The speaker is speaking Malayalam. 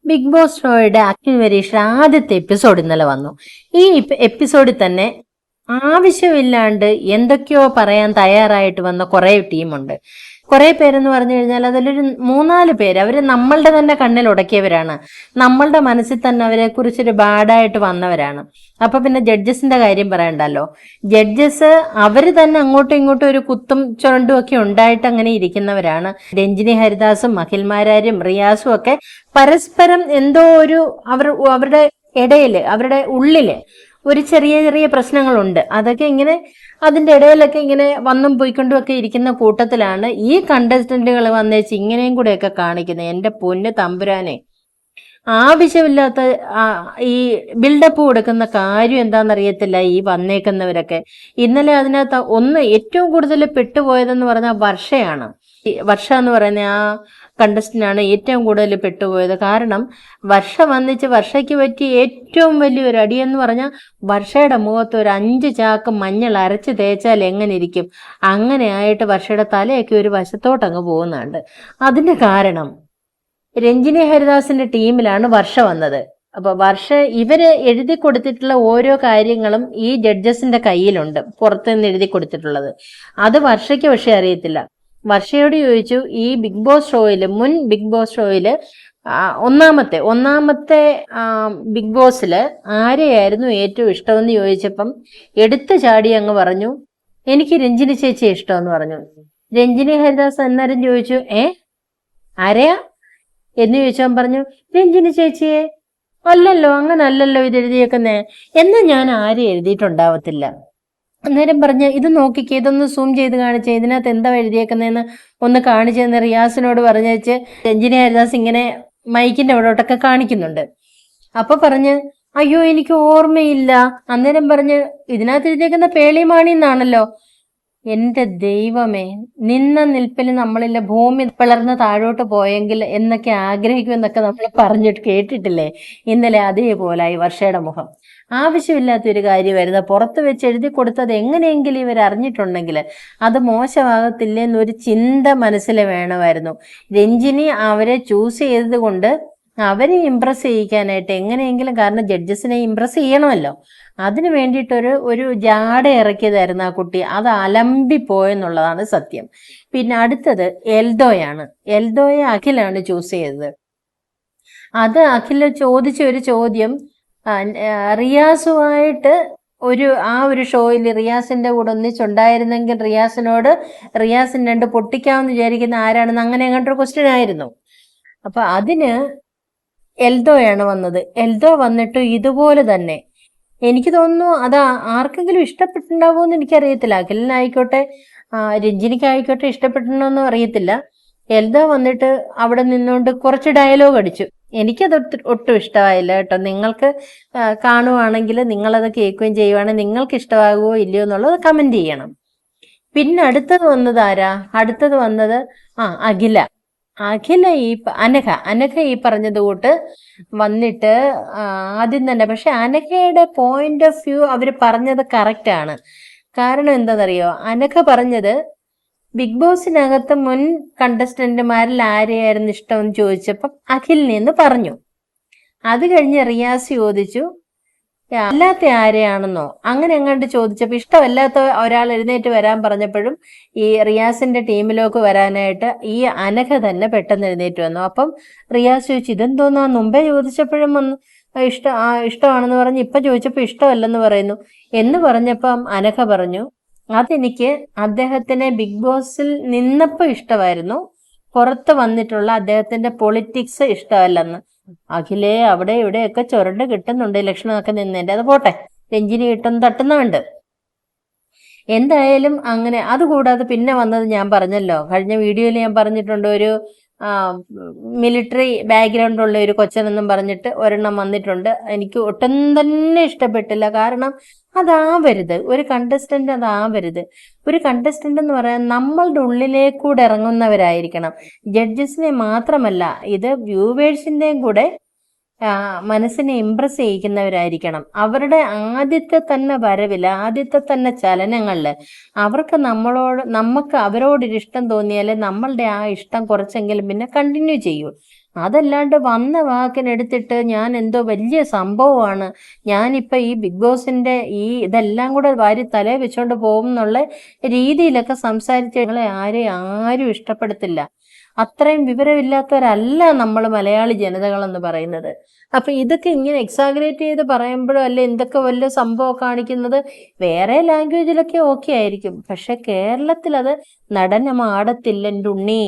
ബിഗ് ബോസ് ഷോയുടെ അഖിൽ വരീഷ് ആദ്യത്തെ എപ്പിസോഡ് ഇന്നലെ വന്നു. ഈ എപ്പിസോഡിൽ തന്നെ ആവശ്യമില്ലാണ്ട് എന്തൊക്കെയോ പറയാൻ തയ്യാറായിട്ട് വന്ന കുറെ ടീമുണ്ട്. കുറെ പേരെന്ന് പറഞ്ഞു കഴിഞ്ഞാൽ അതിലൊരു 3-4 പേര് അവര് നമ്മളുടെ തന്നെ കണ്ണിൽ ഉടക്കിയവരാണ്. നമ്മളുടെ മനസ്സിൽ തന്നെ അവരെ കുറിച്ചൊരു ബാഡായിട്ട് വന്നവരാണ്. അപ്പൊ പിന്നെ ജഡ്ജസിന്റെ കാര്യം പറയണ്ടല്ലോ. ജഡ്ജസ് അവര് തന്നെ അങ്ങോട്ടും ഇങ്ങോട്ടും ഒരു കുത്തും ചുരണ്ടും ഒക്കെ ഉണ്ടായിട്ട് അങ്ങനെ ഇരിക്കുന്നവരാണ്. രഞ്ജിനി ഹരിദാസും അഖിൽമാരാരും റിയാസും ഒക്കെ പരസ്പരം എന്തോ ഒരു അവരുടെ ഇടയില് അവരുടെ ഉള്ളില് ഒരു ചെറിയ ചെറിയ പ്രശ്നങ്ങളുണ്ട്. അതൊക്കെ ഇങ്ങനെ അതിന്റെ ഇടയിലൊക്കെ ഇങ്ങനെ വന്നും പോയിക്കൊണ്ടും ഒക്കെ ഇരിക്കുന്ന കൂട്ടത്തിലാണ് ഈ കണ്ടസ്റ്റന്റുകൾ വന്നേച്ച് ഇങ്ങനെയും കൂടെയൊക്കെ കാണിക്കുന്നത്. എന്റെ പൊന്ന് തമ്പുരാനെ, ആവശ്യമില്ലാത്ത ഈ ബിൽഡപ്പ് കൊടുക്കുന്ന കാര്യം എന്താണെന്നറിയത്തില്ല ഈ വന്നേക്കുന്നവരൊക്കെ. ഇന്നലെ അതിനകത്ത് ഏറ്റവും കൂടുതൽ പെട്ടുപോയതെന്ന് പറഞ്ഞാൽ വർഷയാണ്. വർഷ എന്ന് പറയുന്ന ആ കണ്ടസ്റ്റന്റാണ് ഏറ്റവും കൂടുതൽ പെട്ടുപോയത്. കാരണം വർഷയ്ക്ക് പറ്റിയ ഏറ്റവും വലിയൊരു അടിയെന്ന് പറഞ്ഞാൽ വർഷയുടെ മുഖത്ത് ഒരു 5 ചാക്ക് മഞ്ഞൾ അരച്ച് തേച്ചാൽ എങ്ങനെ ഇരിക്കും, അങ്ങനെ ആയിട്ട് വർഷയുടെ തലയൊക്കെ ഒരു വശത്തോട്ടങ്ങ് പോകുന്നുണ്ട്. അതിന്റെ കാരണം രഞ്ജിനി ഹരിദാസിന്റെ ടീമിലാണ് വർഷ വന്നത്. അപ്പൊ ഇവര് എഴുതി കൊടുത്തിട്ടുള്ള ഓരോ കാര്യങ്ങളും ഈ ജഡ്ജസിന്റെ കയ്യിലുണ്ട്, പുറത്തുനിന്ന് എഴുതി കൊടുത്തിട്ടുള്ളത്. അത് വർഷയ്ക്ക് പക്ഷെ അറിയത്തില്ല. വർഷയോട് ചോദിച്ചു, ഈ മുൻ ബിഗ് ബോസ് ഷോയില് ഒന്നാമത്തെ ബിഗ് ബോസില് ആരെയായിരുന്നു ഏറ്റവും ഇഷ്ടമെന്ന് ചോദിച്ചപ്പം എടുത്തു ചാടി അങ്ങ് പറഞ്ഞു, എനിക്ക് രഞ്ജിനി ചേച്ചിയെ ഇഷ്ടമെന്ന് പറഞ്ഞു. രഞ്ജിനി ഹരിദാസ് അന്നേരം ചോദിച്ചു, ആരെയാ എന്ന് ചോദിച്ചവൻ പറഞ്ഞു, രഞ്ജിനി ചേച്ചിയെ. അല്ലല്ലോ, അങ്ങനല്ലല്ലോ ഇത് എഴുതിയേക്കുന്നേ. എന്നാ ഞാൻ ആരെ എഴുതിയിട്ടുണ്ടാവത്തില്ല. അന്നേരം പറഞ്ഞ്, ഇത് നോക്കിക്കേ, ഇതൊന്ന് സൂം ചെയ്ത് കാണിച്ചേ, ഇതിനകത്ത് എന്താ എഴുതിയേക്കുന്നതെന്ന് ഒന്ന് കാണിച്ചെന്ന് റിയാസിനോട് പറഞ്ഞേച്ച് രഞ്ജിനി ഹരിദാസ് ഇങ്ങനെ മൈക്കിന്റെ അവിടോട്ടൊക്കെ കാണിക്കുന്നുണ്ട്. അപ്പൊ പറഞ്ഞ്, അയ്യോ എനിക്ക് ഓർമ്മയില്ല. അന്നേരം പറഞ്ഞ്, ഇതിനകത്ത് എഴുതിയേക്കുന്ന പേളിമാണി എന്നാണല്ലോ. എന്റെ ദൈവമേ, നിന്ന നിൽപ്പിൽ നമ്മളില്ല ഭൂമി പിളർന്ന് താഴോട്ട് പോയെങ്കിൽ എന്നൊക്കെ ആഗ്രഹിക്കുമെന്നൊക്കെ നമ്മൾ പറഞ്ഞിട്ട് കേട്ടിട്ടില്ലേ. ഇന്നലെ അതേപോലായി വർഷയുടെ മുഖം. ആവശ്യമില്ലാത്തൊരു കാര്യമായിരുന്നു. പുറത്ത് വെച്ച് എഴുതി കൊടുത്തത് എങ്ങനെയെങ്കിലും ഇവർ അറിഞ്ഞിട്ടുണ്ടെങ്കിൽ അത് മോശമാകത്തില്ലെന്നൊരു ചിന്ത മനസ്സിൽ വേണമായിരുന്നു. രഞ്ജിനി അവരെ ചൂസ് ചെയ്തത് കൊണ്ട് അവരെ ഇംപ്രസ് ചെയ്യിക്കാനായിട്ട് എങ്ങനെയെങ്കിലും, കാരണം ജഡ്ജസിനെ ഇംപ്രസ് ചെയ്യണമല്ലോ, അതിനു വേണ്ടിയിട്ടൊരു ജാട ഇറക്കിയതായിരുന്നു ആ കുട്ടി. അത് അലമ്പിപ്പോയെന്നുള്ളതാണ് സത്യം. പിന്നെ അടുത്തത് എൽദോയാണ്. എൽദോയെ അഖിലാണ് ചൂസ് ചെയ്തത്. അത് അഖിൽ ചോദിച്ച ഒരു ചോദ്യം, റിയാസുമായിട്ട് ഒരു ഷോയിൽ റിയാസിന്റെ കൂടെ ഒന്നിച്ചുണ്ടായിരുന്നെങ്കിൽ റിയാസിന് 2 പൊട്ടിക്കാമെന്ന് വിചാരിക്കുന്ന ആരാണെന്ന് അങ്ങനെ അങ്ങോട്ടൊരു ക്വസ്റ്റ്യൻ ആയിരുന്നു. അപ്പൊ അതിന് എൽദോയാണ് വന്നത്. എൽദോ വന്നിട്ട് ഇതുപോലെ തന്നെ, എനിക്ക് തോന്നുന്നു അത് ആർക്കെങ്കിലും ഇഷ്ടപ്പെട്ടിട്ടുണ്ടാവുമെന്ന് എനിക്കറിയത്തില്ല. അഖിലിനായിക്കോട്ടെ രഞ്ജിനിക്കായിക്കോട്ടെ ഇഷ്ടപ്പെട്ടിട്ടുണ്ടോന്നും അറിയത്തില്ല. എൽദോ വന്നിട്ട് അവിടെ നിന്നുകൊണ്ട് കുറച്ച് ഡയലോഗ് അടിച്ചു. എനിക്കത് ഒട്ടും ഇഷ്ടമായില്ല കേട്ടോ. നിങ്ങൾക്ക് കാണുവാണെങ്കിൽ നിങ്ങളത് കേൾക്കുകയും ചെയ്യുവാണെങ്കിൽ നിങ്ങൾക്ക് ഇഷ്ടമാകുമോ ഇല്ലയോ എന്നുള്ളത് കമന്റ് ചെയ്യണം. പിന്നെ അടുത്തത് വന്നത് ആരാ? അടുത്തത് വന്നത് അഖില അനഘ ഈ പറഞ്ഞത് കൂട്ട് വന്നിട്ട് ആദ്യം തന്നെ, പക്ഷെ അനഘയുടെ പോയിന്റ് ഓഫ് വ്യൂ അവര് പറഞ്ഞത് കറക്റ്റ് ആണ്. കാരണം എന്താണെന്നറിയോ, അനഘ പറഞ്ഞത് ബിഗ് ബോസിനകത്ത് മുൻ കണ്ടസ്റ്റന്റുമാരിൽ ആരെയായിരുന്നു ഇഷ്ടമെന്ന് ചോദിച്ചപ്പം അഖിലിനെന്ന് പറഞ്ഞു. അത് കഴിഞ്ഞ് റിയാസ് ചോദിച്ചു അല്ലാത്ത ആരെയാണെന്നോ അങ്ങനെ എങ്ങാണ്ട് ചോദിച്ചപ്പോൾ ഇഷ്ടമല്ലാത്ത ഒരാൾ എഴുന്നേറ്റ് വരാൻ പറഞ്ഞപ്പോഴും ഈ റിയാസിന്റെ ടീമിലേക്ക് വരാനായിട്ട് ഈ അനഘ തന്നെ പെട്ടെന്ന് എഴുന്നേറ്റ് വന്നു. അപ്പം റിയാസ് ചോദിച്ചു, ഇതെന്തോന്നാ മുമ്പേ ചോദിച്ചപ്പോഴും വന്നു ഇഷ്ടമാണെന്ന് പറഞ്ഞ് ഇപ്പൊ ചോദിച്ചപ്പോൾ ഇഷ്ടമല്ലെന്ന് പറയുന്നു എന്ന് പറഞ്ഞപ്പം അനഘ പറഞ്ഞു, അതെനിക്ക് അദ്ദേഹത്തിനെ ബിഗ് ബോസിൽ നിന്നപ്പോൾ ഇഷ്ടമായിരുന്നു, പുറത്ത് വന്നിട്ടുള്ള അദ്ദേഹത്തിന്റെ പൊളിറ്റിക്സ് ഇഷ്ടമല്ലെന്ന്. അഖിലേ അവിടെ ഇവിടെയൊക്കെ ചുരണ്ട് കിട്ടുന്നുണ്ട് ഇലക്ഷനൊക്കെ നിന്നേന്റെ, അത് പോട്ടെ, രഞ്ജിനി കിട്ടുന്ന തട്ടുന്നുണ്ട്. എന്തായാലും അങ്ങനെ. അതുകൂടാതെ പിന്നെ വന്നത് ഞാൻ പറഞ്ഞല്ലോ, കഴിഞ്ഞ വീഡിയോയിൽ ഞാൻ പറഞ്ഞിട്ടുണ്ട്, ഒരു മിലിറ്ററി ബാക്ക്ഗ്രൗണ്ട് ഉള്ള ഒരു കൊച്ചനെന്നും പറഞ്ഞിട്ട് ഒരെണ്ണം വന്നിട്ടുണ്ട്. എനിക്ക് ഒട്ടും തന്നെ ഇഷ്ടപ്പെട്ടില്ല. കാരണം അതാവരുത്, ഒരു കണ്ടസ്റ്റന്റ് അതാവരുത്. ഒരു കണ്ടസ്റ്റന്റ് എന്ന് പറയാൻ നമ്മളുടെ ഉള്ളിലേക്കൂടെ ഇറങ്ങുന്നവരായിരിക്കണം. ജഡ്ജസിനെ മാത്രമല്ല, ഇത് വ്യൂവേഴ്സിന്റെയും കൂടെ മനസ്സിനെ ഇംപ്രസ് ചെയ്യിക്കുന്നവരായിരിക്കണം. അവരുടെ ആദ്യത്തെ തന്നെ വരവില്, ആദ്യത്തെ തന്നെ ചലനങ്ങളില് നമുക്ക് അവരോടൊരു ഇഷ്ടം തോന്നിയാലേ നമ്മളുടെ ആ ഇഷ്ടം കുറച്ചെങ്കിലും പിന്നെ കണ്ടിന്യൂ ചെയ്യൂ. അതല്ലാണ്ട് വന്ന വാക്കിനെടുത്തിട്ട് ഞാൻ എന്തോ വലിയ സംഭവമാണ്, ഞാനിപ്പോൾ ഈ ബിഗ് ബോസിൻ്റെ ഇതെല്ലാം കൂടെ വാരി തലേ വെച്ചോണ്ട് പോകും എന്നുള്ള രീതിയിലൊക്കെ സംസാരിച്ച് ഞങ്ങളെ ആരും ഇഷ്ടപ്പെടത്തില്ല. അത്രയും വിവരമില്ലാത്തവരല്ല നമ്മൾ മലയാളി ജനതകളെന്ന് പറയുന്നത്. അപ്പൊ ഇതൊക്കെ ഇങ്ങനെ എക്സാഗ്രേറ്റ് ചെയ്ത് പറയുമ്പോഴോ അല്ലെ എന്തൊക്കെ വലിയ സംഭവം കാണിക്കുന്നത് വേറെ ലാംഗ്വേജിലൊക്കെ ഓക്കെ ആയിരിക്കും, പക്ഷെ കേരളത്തിൽ അത് നടനമാടത്തില്ല എൻ്റെ ഉണ്ണി.